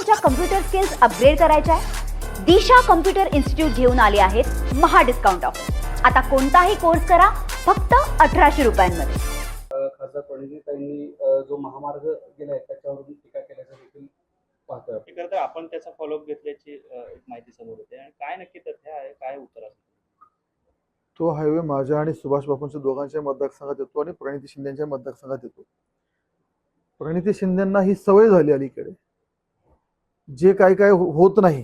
तुमच्या computer skills upgrade करायच्या आहे? दिशा कम्प्युटर इन्स्टिट्यूट घेऊन आले आहेत महा डिस्काउंट ऑफर। आता कोणताही कोर्स करा फक्त 1800 रुपयांमध्ये। खासदार प्रणितीताईंनी जो महामार्ग गेलाय त्याच्यावरून टीका केल्याचं देखील पाहतोय। तर आपण त्याचा फॉलोअप घेतल्याची एक माहिती समोर येते आणि काय नक्की तथ्य आहे, काय उत्तर असेल? तो हायवे माझ्या आणि सुभाष बापूंच्या दोघांच्या मतदारसंघात येतो आणि प्रणिती शिंदेच्या मतदारसंघात येतो। प्रणिती शिंदेंना ही सवय झाली अलीकडे, जे काय काय होत नाही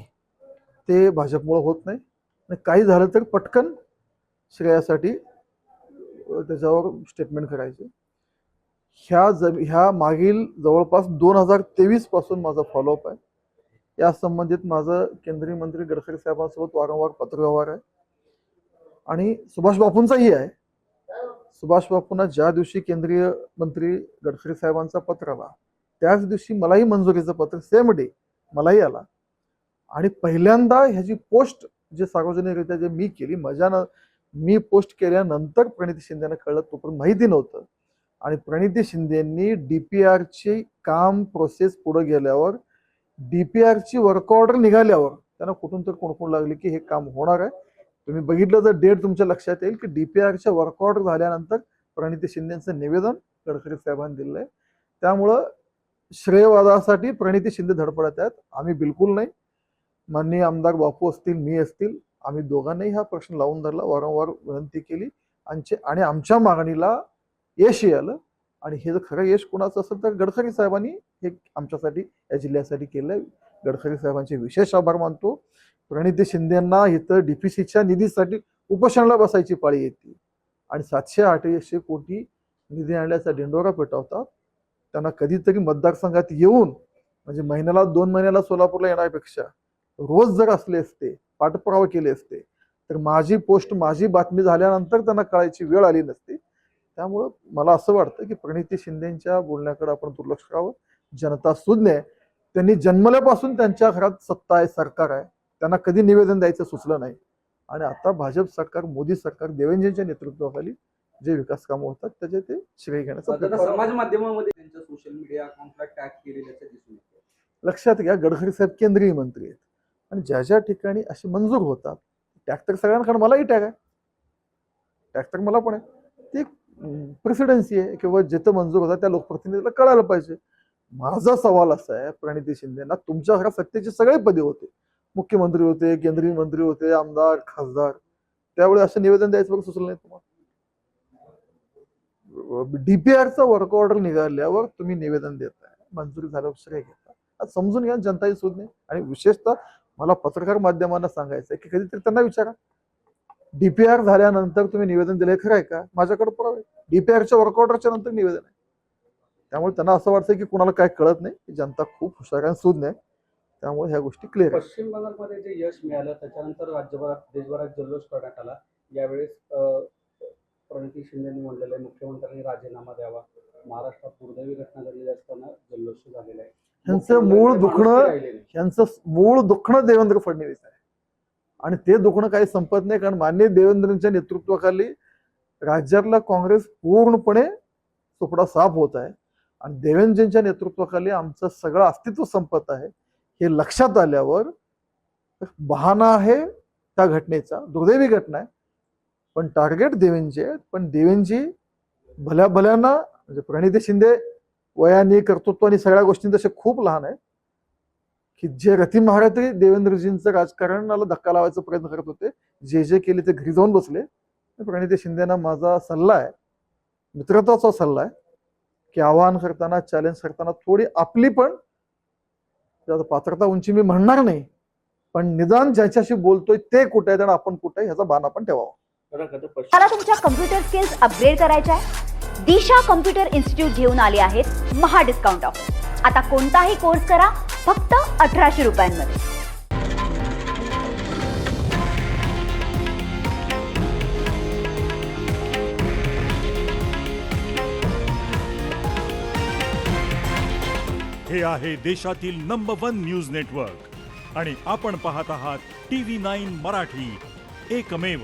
ते भाजपमुळे होत नाही आणि काही झालं तर पटकन श्रेयासाठी त्याच्यावर स्टेटमेंट करायचे। ह्या मागील जवळपास 2023 पासून माझा फॉलोअप आहे। या संबंधित माझं केंद्रीय मंत्री गडकरी साहेबांसोबत वारंवार पत्रव्यवहार आहे आणि सुभाष बापूंचाही आहे। सुभाष बापूंना ज्या दिवशी केंद्रीय मंत्री गडकरी साहेबांचा पत्र आला त्याच दिवशी मलाही मंजुरीचं पत्र सेम डे मलाही आला आणि पहिल्यांदा ह्याची पोस्ट जे सार्वजनिकरित्या जे मी केली मी पोस्ट केल्यानंतर प्रणिती शिंदेना कळलं, तोपर्यंत माहिती नव्हतं। आणि प्रणिती शिंदेंनी डीपीआरची काम प्रोसेस पुढे गेल्यावर डीपीआरची वर्क ऑर्डर निघाल्यावर त्यांना कुठून तर कोणकोण लागली की हे काम होणार आहे। तुम्ही बघितलं तर डेट तुमच्या लक्षात येईल की डीपीआरच्या वर्क ऑर्डर झाल्यानंतर प्रणिती शिंदेचं निवेदन गडकरी साहेबांनी दिलंय। त्यामुळं श्रेयवादासाठी प्रणिती शिंदे धडपडत आहेत, आम्ही बिलकुल नाही। माननीय आमदार बापू असतील, मी असतील, आम्ही दोघांनाही हा प्रश्न लावून धरला, वारंवार विनंती केली आणि आमच्या मागणीला यश आलं। आणि हे जर खरं यश कोणाचं असेल तर गडकरी साहेबांनी हे आमच्यासाठी या जिल्ह्यासाठी केलंय। गडकरी साहेबांचे विशेष आभार मानतो। प्रणिती शिंदेंना इथं डीपीसीच्या निधीसाठी उपोषणाला बसायची पाळी येते आणि 700-800 कोटी निधी आणल्याचा ढिंडोरा पेटवतात। त्यांना कधीतरी मतदारसंघात येऊन म्हणजे महिन्याला 2 महिन्याला सोलापूरला येण्यापेक्षा रोज जर असले असते, पाठपुरावा केले असते तर माझी पोस्ट माझी बातमी झाल्यानंतर त्यांना कळायची वेळ आली नसती। त्यामुळं मला असं वाटतं की प्रणिती शिंदेच्या बोलण्याकडे आपण दुर्लक्ष करावं। जनता सुज्ञ आहे, त्यांनी जन्मल्यापासून त्यांच्या घरात सत्ता आहे, सरकार आहे, त्यांना कधी निवेदन द्यायचं सुचलं नाही। आणि आता भाजप सरकार, मोदी सरकार, देवेंद्रजींच्या नेतृत्वाखाली जे विकास कामं होतात त्याचे ते श्रेय घेण्याचा समाज माध्यमांमध्ये त्यांच्या सोशल मीडिया अकाउंटला टॅग केलेल्याचं दिसून येतं। लक्षात घ्या, गडकरी साहेब केंद्रीय मंत्री आहेत आणि ज्या ज्या ठिकाणी असे मंजूर होतात टॅग तर सगळ्यांकडे, मलाही टॅग आहे, टॅग तर मला पण आहे। ती प्रेसिडेन्सी आहे किंवा जिथं मंजूर होतात त्या लोकप्रतिनिधीला कळायला पाहिजे। माझा सवाल असा आहे प्रणिती शिंदेना, तुमच्या घरात सत्तेचे सगळे पदे होते, मुख्यमंत्री होते, केंद्रीय मंत्री होते, आमदार, खासदार, त्यावेळी असं निवेदन द्यायचं बघ सुचलं नाही तुम्हाला? डीपीआरचा वर्क ऑर्डर निघाल्यावर तुम्ही निवेदन देताय, मंजुरी झाल्यावर श्रेय घेता। आज समजून घ्या, जनताही सुज्ञ आहे। आणि विशेषतः मला पत्रकार माध्यमांना सांगायचं आहे की कधीतरी त्यांना विचारा, डीपीआर झाल्यानंतर तुम्ही निवेदन दिलंय खरं आहे का? माझ्याकडे पुरावे, डीपीआरच्या वर्क ऑर्डरच्या नंतर निवेदन आहे। त्यामुळे त्यांना असं वाटतं की कुणाला काय कळत नाही। जनता खूप हुशार आणि सुज्ञ आहे, त्यामुळे ह्या गोष्टी क्लिअर आहेत। पश्चिम बंगालमध्ये जे यश मिळालं त्याच्यानंतर राज्यभरात देशभरात जल्लोष करण्यात आला। यावेळेस प्रणिती शिंदेंनी म्हणलेलं आहे मुख्यमंत्र्यांनी राजीनामा द्यावा। महाराष्ट्रात दुर्दैवी घटना घडलेली असताना जल्लोष झालेला आहे। ह्यांचं मूळ दुखणं देवेंद्र फडणवीस आहे आणि ते दुखणं काही संपत नाही, कारण माननीय देवेंद्रच्या नेतृत्वाखाली राज्यातला काँग्रेस पूर्णपणे सुपडा साफ होत आहे आणि देवेंद्रजींच्या नेतृत्वाखाली आमचं सगळं अस्तित्व संपत आहे। हे लक्षात आल्यावर बहाणा आहे त्या घटनेचा, दुर्दैवी घटना आहे, पण टार्गेट देवेंद्रजी आहेत। पण देवेंद्रजी भल्याना म्हणजे प्रणिती शिंदे वयाने, कर्तृत्वाने, सगळ्या गोष्टी तसे खूप लहान आहेत की जे रती महारथी देवेंद्रजींचं राजकारणाला धक्का लावायचा प्रयत्न करत होते, जे केले ते घरी जाऊन बसले। प्रणिती शिंदेना माझा सल्ला आहे, मित्रत्वाचा सल्ला आहे की आवाहन करताना, चॅलेंज करताना थोडी आपली पण पात्रता उंची मी म्हणणार नाही, पण निदान ज्याच्याशी बोलतोय ते कुठे आहे आणि आपण कुठे आहे ह्याचा भान आपण ठेवावा। मला तुमच्या कम्प्युटर स्किल्स अपग्रेड करायच्या आहे? दिशा कम्प्युटर इन्स्टिट्यूट घेऊन आले आहेत महा डिस्काउंट ऑफर। आता कोणताही कोर्स करा फक्त 1800 रुपयांमध्ये। हे आहे देशातील नंबर 1 न्यूज नेटवर्क आणि आपण पाहत आहात TV9 मराठी, एकमेव।